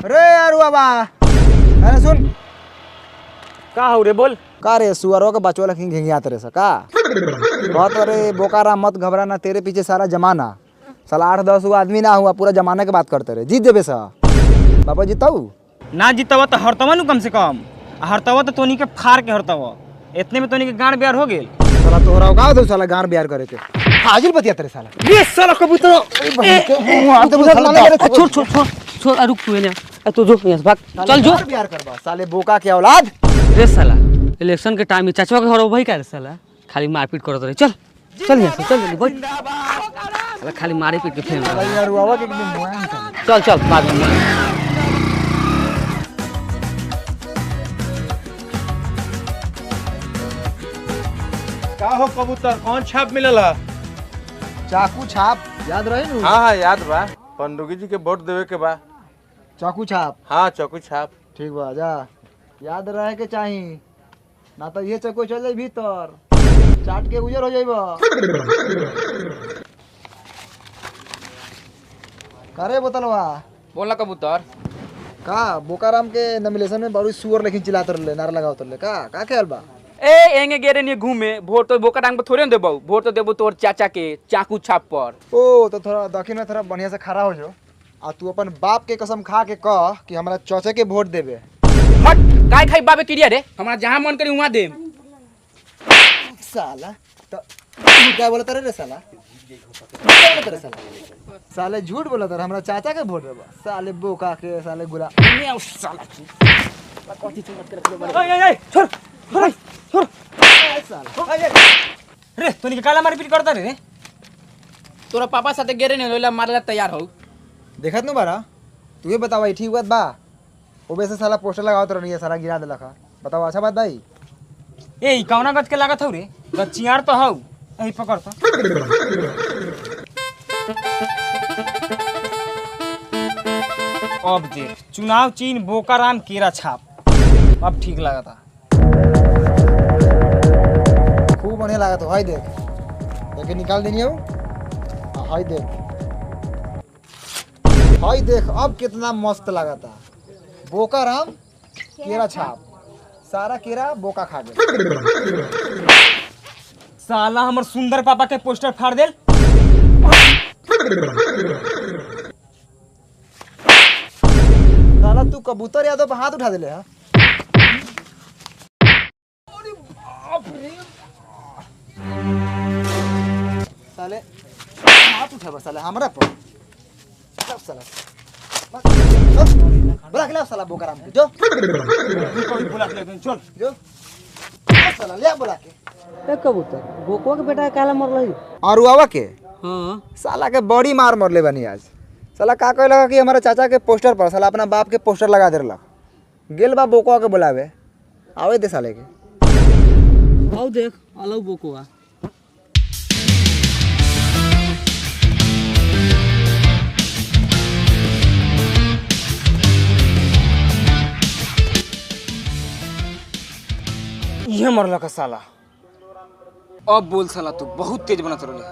अरे यार बाबा, अरे सुन का हो रे बोल। का रे सुअरों के बचवा लखी घिंगियात रे का बहुत। अरे बोकारा मत घबराना, तेरे पीछे सारा जमाना। साला 8-10 आदमी ना हुआ, पूरा जमाने के बात करते रहे। जीत देबे सा बाबा, जीताऊ ना जीतवा तो हरतवा नु कम से कम, हरतवा तो तोनी के फाड़ के हरतवा। इतने में तोनी के गांड ब्यार हो गेल। साला तोहरा औकात हो साला गार ब्यार करे के। हाजिर बतिया तेरे साला। ये साला कबूतर छोड़ छोड़ छोड़ छोड़, रुक तू ने तू जो यहां से भाग, चल जो ब्यार करबा साले बोका के औलाद। रे साला इलेक्शन के टाइम में चाचवा के घर भाई का रे साला खाली मारपीट करत रहे। चल चल यहां से, चल जल्दी बैठ। साला खाली मारे पीट के फेल यार बाबा के एकदम मुआन था। चल चल बाद में। का हो कबूतर, कौन छाप मिलला? चाकू छाप याद रहे नु? हाँ याद बा, पंडुगी जी के वोट देवे के बा। चाकू छाप, हाँ चाकू छाप। ठीक बा, जा याद रहे के चाही, ना तो ये चको चल जाई भीतर, चाट के गुजर हो जाइबा। करे बोतलवा बोला कबूतर। का बोकाराम के नॉमिनेशन में बड़ी सुअर लेकिन चिल्लाते रहले, नारा लगावत रहले। का ख्याल बा? ए एंगे गेरे ने घूमे वोट तो बोका डांग पे थोड़े देबो, वोट तो देबो तोर चाचा के चाकू छाप पर। ओ तो थोड़ा दक्षिण में थोड़ा बढ़िया से खड़ा हो जो, आ तू अपन बाप के कसम खा के कह कि हमरा चौचे के वोट देबे। हट काय खाई बाबे क्रिया रे, हमरा जहां मन करी वहां दे। साला तो तू क्या बोलत रे साला? क्या बोलत रे साला? साले झूठ बोलत रे, हमरा चाचा के वोट देबा। साले बोका के साले गुला ने साला कथि से मत कर। ए छोड़ छोड़ छोड़ साला। रे तोनी के काला मारपीट करता रे। तोरा पापा साथे गेरे ने लोला मारला तैयार हो। देखत नु बारा, तू ये बतावा ई ठीक बात बा? ओ वैसे साला पोस्टर लगावत रहनी है, सारा गिरा देलखा। बताओ अच्छा बात भाई? ए ई कौना गत के लागत हौ रे? गचियार तो हौ। एही पकड़ तो। अब देख, चुनाव चिन्ह बोकाराम केरा छाप। अब ठीक लगा था। खूब बढ़िया लागत हो। हाय देख, देखे निकाल देनी हो। हाय देख, हाय देख, अब कितना मस्त लगा था। बोकाराम केरा छाप, सारा केरा बोका खा गया। साला हमर सुंदर पापा के पोस्टर फाड़ देल। साला तू कबूतर यादव पे हाथ उठा देले हा? साले हाथ उठा साले हमरा पर। सब साला बुला के ले साला बोकाराम के जो कोई बुला के ले चल जो साला ले बुला के। ए कबूतर बोकवा के बेटा काला मरलई। और उआवा के हां साला के बड़ी मार मरले बनी आज। साला का कहलक कि हमारे चाचा के पोस्टर पर साला अपना बाप के पोस्टर लगा देलक। गेल बा बोकवा के बुलावे, आवे दे साले के। आओ देख अलौ बोकवा। ये मरला का साला। अब बोल साला, तू बहुत तेज बनत रहले।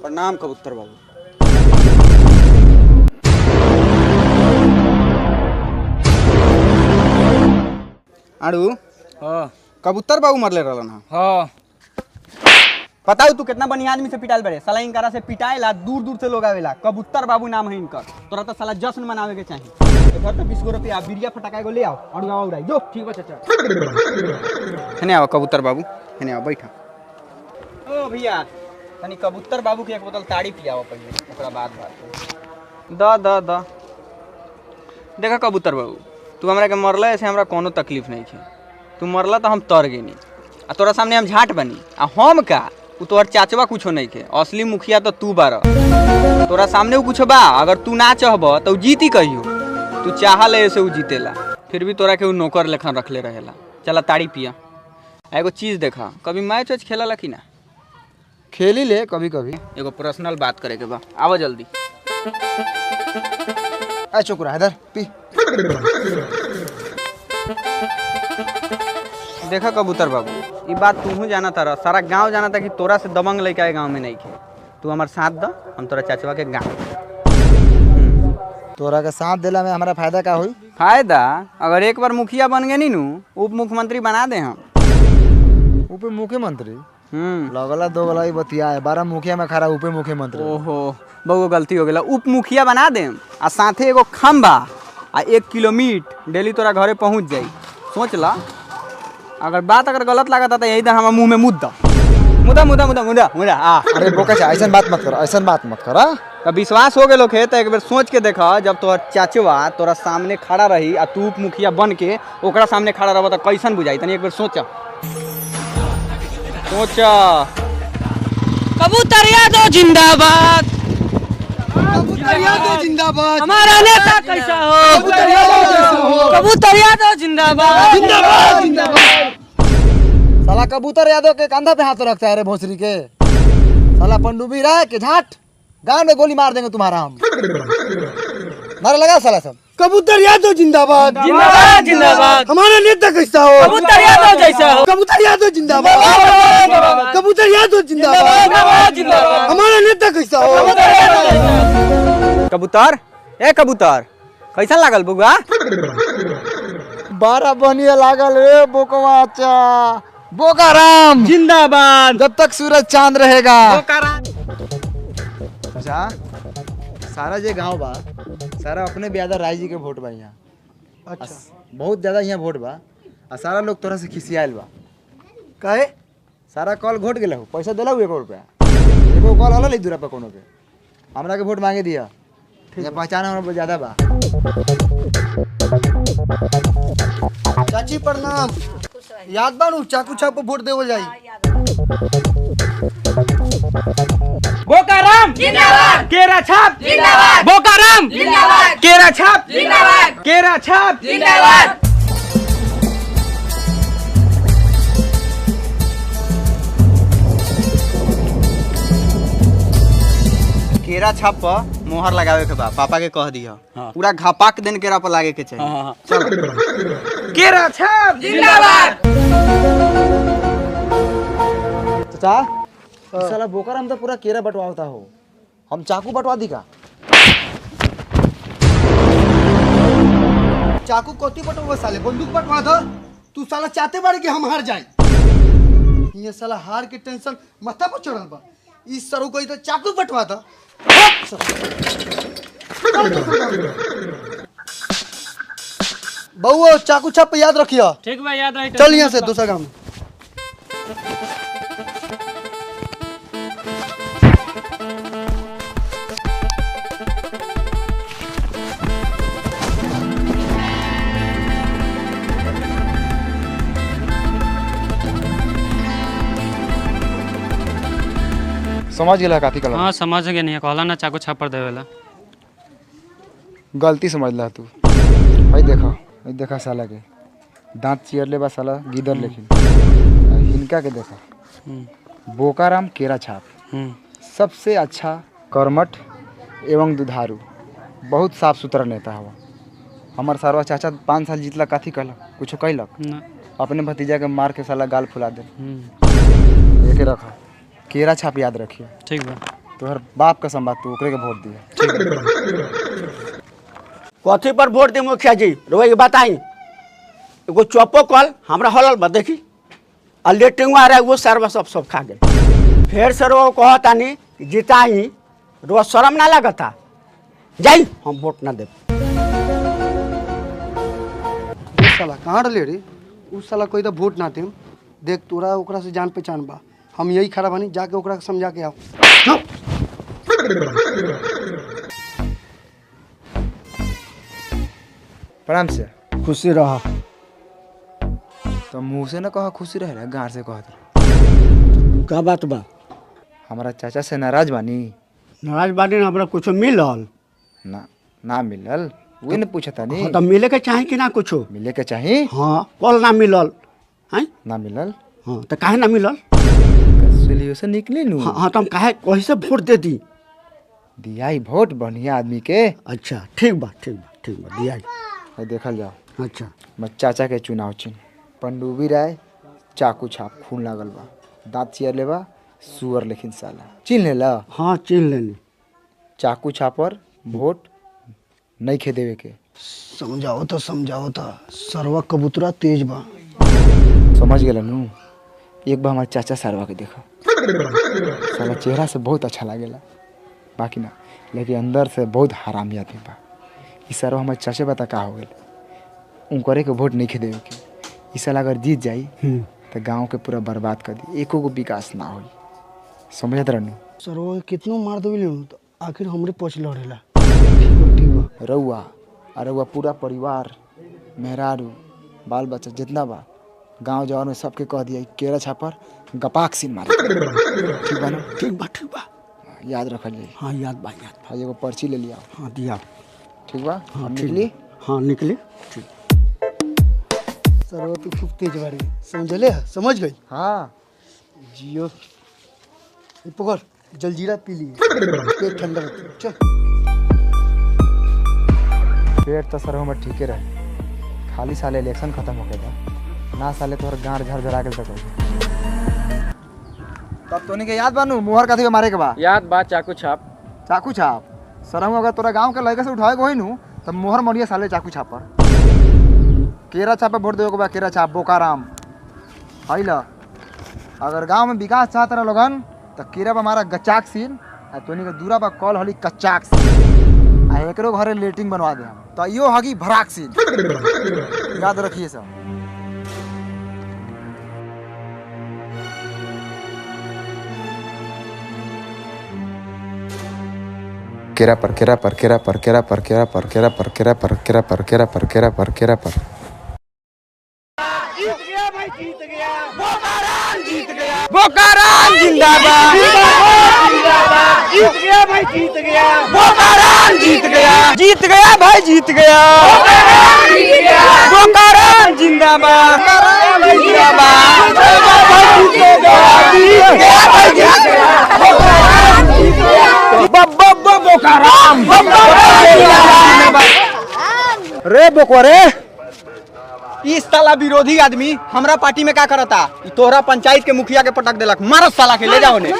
प्रणाम कबूतर बाबू। आड़ू हाँ कबूतर बाबू मरले रहलन हा। हाँ बताऊ तू कितना बढ़िया आदमी से पिटाइल बड़े। साला इनकरा से पिटाइला दूर दूर से लोग आवेला। कबूतर बाबू नाम है इनकर। तोरा तो साला जश्न मनावे के चाहिए। इधर तो 20 रुपया बिरिया फटाका एगो ले आओ और गावा उड़ाई जो। ठीक बा चाचा। हने आओ कबूतर बाबू, हने आओ बैठा। ओ भैया तनी कबूतर बाबू के एक बोतल ताड़ी पियाओ पहले, ओकरा बाद बात द द द। देखा कबूतर बाबू, तू हमरा के मरला ऐसे हमरा कोनो तकलीफ नहीं है। तू मरला तो हम तर गेनी आ तोरा सामने हम झाट बनी आ हम का उ तोहर चाचवा कुछो नहीं के। असली मुखिया तो तू बार। तोरा सामने उ कुछ बा, अगर तू ना चाहब तो जीती कहियो। तू चाहल ऐसे उ जीतेला, फिर भी तोरा के उ नौकर लेखन रखले रहेला। चला ताड़ी पिया। एगो चीज देखा, कभी मैच वैच खेला कि ना? खेली ले कभी कभी। एगो पर्सनल बात करे के बा, आवा जल्दी। आ चुप रहा इधर पी। देखा कबूतर बाबू, ये बात तू जाना तारा, सारा गांव जाना था कि तोरा से दबंग लेके आए गांव में नहीं खे। तू हमारे साथ द, हम तोरा चाचवा के गाँव। तोरा के साथ दिला में हमारा फायदा का हुई? फायदा? अगर एक बार मुखिया बन गए नी नू, उप मुख्यमंत्री बना दे हम। उप मुख्यमंत्री लगला दो गला ही बतिया है, 12 मुखिया में खड़ा उप मुख्यमंत्री। ओहो बहु गलती हो गया, उप मुखिया बना दे आ साथे एगो खम्बा आ 1 किलो मीट डेली तोरा घरे पहुंच जाई। सोच ला, अगर बात अगर गलत लागत तो यही हमारे मुंह में मुद्दा मुद्दा मुद्दा मुद्दा मुद्दा मुद्दा आ। अरे बोका चा, ऐसा बात मत कर, ऐसा बात मत कर। का विश्वास हो गए है तो एक बार सोच के देखा, जब तोहर चाचवा तोरा सामने खड़ा रही आ तू उप मुखिया बन के ओकरा सामने खड़ा रह तो कैसन बुझाई, तनी एक बार सोचा सोचा। कबूतर यादव जिंदाबाद, कबूतर यादव जिंदाबाद, हमारा नेता कैसा हो, कबूतर यादव जैसा हो, कबूतर यादव जिंदाबाद। जिंदाबाद जिंदाबाद। साला कबूतर यादव के कंधा पे हाथ रखता है रे भोसरी के। साला पंडुबी रहा के झाट, गांव में गोली मार देंगे तुम्हारा हम। नारा लगा साला सब। कबूतर यादव जिंदाबाद, जिंदाबाद जिंदाबाद, हमारा नेता कैसा हो, कबूतर यादव जैसा हो, कबूतर यादव जिंदाबाद, कबूतर यादव जिंदाबाद, हमारा नेता कैसा हो। कबूतर ए कबूतर कैसा लागल बुआ? 12 बनिया लागल रे बोकवाचा। बोकाराम जिंदाबाद, जब तक सूरज चांद रहेगा। अच्छा, सारा जे गांव बा सारा अपने ब्यादा राय जी के वोट बा यहाँ। अच्छा, बहुत ज्यादा यहाँ वोट बा आ सारा लोग तोरा से खिसियाल बा। काहे? सारा कॉल घोट गेल हो, पैसा दिला 1 रुपया, एगो कॉल हल दूरा पे कोनो के, हमरा के वोट मांगे दिया। यहाँ पहचान हमरा ज्यादा बा। चाची प्रणाम। याद बानू चाकू छाप पर वोट देवल जाई। बोकाराम जिंदाबाद, केरा छाप जिंदाबाद, बोकाराम जिंदाबाद, केरा छाप जिंदाबाद, केरा छाप जिंदाबाद। केरा छाप पर मोहर लगावे के बा, पापा के कह दिया। पूरा घपाक दिन केरा पर लागे के चाहिए। केरा छाप जिंदाबाद। चाचा, साला बोकाराम तो पूरा केरा बंटवाता हो, हम चाकू बंटवा दी का? चाकू कोती बटवा साले, बंदूक बटवा दो। तू साला चाहते बारे कि हम हार जाए। ये साला हार के टेंशन माथा पर चढ़ल बा। इस सरू को तो चाकू बटवा दो। बउओ चाकू छाप पे याद रखियो। ठीक बा, याद रही। चल यहाँ से दूसरा काम। समझ गेला काफी कलर। हाँ समझ गए नहीं, कहला ना चाकू छाप पर देवेला। गलती समझ ला तू। भाई देखा साला के दांत चियर ले बा साला गिदर लेकिन। इनका के देखा, बोकाराम केरा छाप सबसे अच्छा कर्मठ एवं दुधारू, बहुत साफ सुथरा नेता हवा। हमार सारवा चाचा 5 साल जीतला, काथी कहलक? कुछ कहलक? अपने भतीजा के मार के साला गाल फुला दे। एके रखा, केरा छाप याद रखिए। ठीक बा। तोहर बाप का संबाद, तू ओकरे के वोट दिया। कथी पर वोट दे मुखिया जी रोए बताई? एगो चौपो कल हमरा हलल बा देखी, आ लेटिंग आ रहा है वो सर्व सब खा गए। फिर से रो कहतानी जिताई, रो शर्म ना लगता? जाई हम वोट ना दे। साला कहाँ डले रे? उस साला कोई तो वोट ना दे। देख तोरा ओकरा से जान पहचान बा, हम यही खड़ा बानी, जाके ओकरा के समझा के आओ। प्रणाम से। खुशी रहा। तो मुँह से न कहा खुशी रहे, गाँव से कहत। का बात बा? हमारा चाचा से नाराज बानी? नाराज बानी ना, हमरा कुछ मिलल ना मिलल, वही न पूछता नहीं। हाँ, तो मिले के चाहे कि ना कुछो? मिले के चाहिए। हाँ कल ना मिलल हैं? ना मिलल। हाँ तो काहे ना मिलल? सोल्यूशन निकली नू। हाँ तो हम काहे कहीं से वोट दे दी? दिया ही वोट बढ़िया आदमी के। अच्छा ठीक बा ठीक बा ठीक बा, दिया देखल जाओ। अच्छा मैं चाचा के चुनाव चिन्ह पंडुबी राय चाकू छाप खून लागल बा, दांत चियर लेबा सुअर लेकिन साला चिन्ह लेला। हाँ चिन्ह लेनी। चाकू छाप पर वोट नहीं खे देवे के। समझाओ तो सरवा कबूतरा तेज बा। समझ गेल नू। एक बार हमारे चाचा सरवा के देखा, साला चेहरा से बहुत अच्छा लागेला, बाकी ना लेकिन अंदर से बहुत हरामी आदमी बा। ई सरवा हमारे चाचे बता का हो गए, उनकरे के वोट नहीं खे देवे के। ई साला अगर जीत जाई तो गांव के पूरा बर्बाद कर दी, एको को विकास ना होई। समझत रहनू। सरवा के कितनो मार देवे तो आखिर हमरे पछ लड़ेला। रउआ और रउआ पूरा परिवार, मेहरारू, बाल बच्चा जितना बा गांव जवान में सबके कह दिया केरा छापर गपाक सीन मारे। ठीक बा ना? ठीक बा। याद रखल जाई। हाँ याद बा। भाई एगो पर्ची ले लिया। हाँ दिया। ठीक बा। हाँ हम ठीक निकली। बा। हाँ निकली। ठीक। सरवा तू खूब तेज बारे, समझले? समझ गई। हाँ जियो ये पकड़, जलजीरा पी लिए, पेट ठंडा रहता है। चल। पेट तो सरवा में ठीके रहे, खाली साले इलेक्शन खत्म हो गया ना, साले तोहर गाँड झर झरा के तक। तब तोनी के याद बानू मुहर कथी के मारे के बा? याद बा चाकू छाप। चाकू छाप। सरहू अगर तोरा गांव के लड़के से उठावे के होई नू तब मोहर मरिया साले चाकू छाप पर। केरा छाप पे वोट देवे के बा, केरा छाप बोकाराम। हई ल अगर गांव में विकास चाहत रह लोगन तो केरा बा हमारा गचाक सीन, आ तोनी के दूरा बा कॉल हली कच्चाक सीन, आ एकरो घरे लेटिंग बनवा दे हम तो यो हगी भराक सीन। याद रखिए सब। केरा पर केरा पर केरा पर केरा पर केरा पर केरा पर केरा पर केरा पर केरा पर केरा पर केरा पर। बोकाराम जिंदाबाद। जीत गया भाई, जीत गया। बोकाराम जीत गया। जीत गया भाई, जीत गया। बोकाराम जिंदाबाद। बोकाराम। रे बोकरे, इस साला विरोधी आदमी हमरा पार्टी में का करता? ई तोहरा पंचायत के मुखिया के पटक देलक। मारो साला के, ले जाओ ने।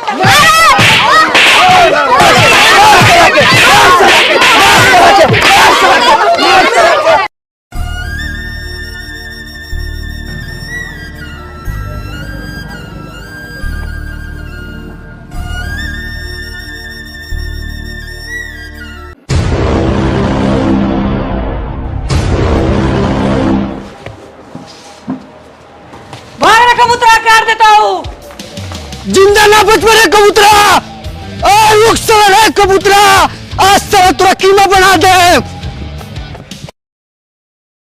कबूतरा काट देता हूँ। जिंदा ना बच मेरे कबूतरा। रुक साला कबूतरा, आज साला तोरा कीमा बना दे।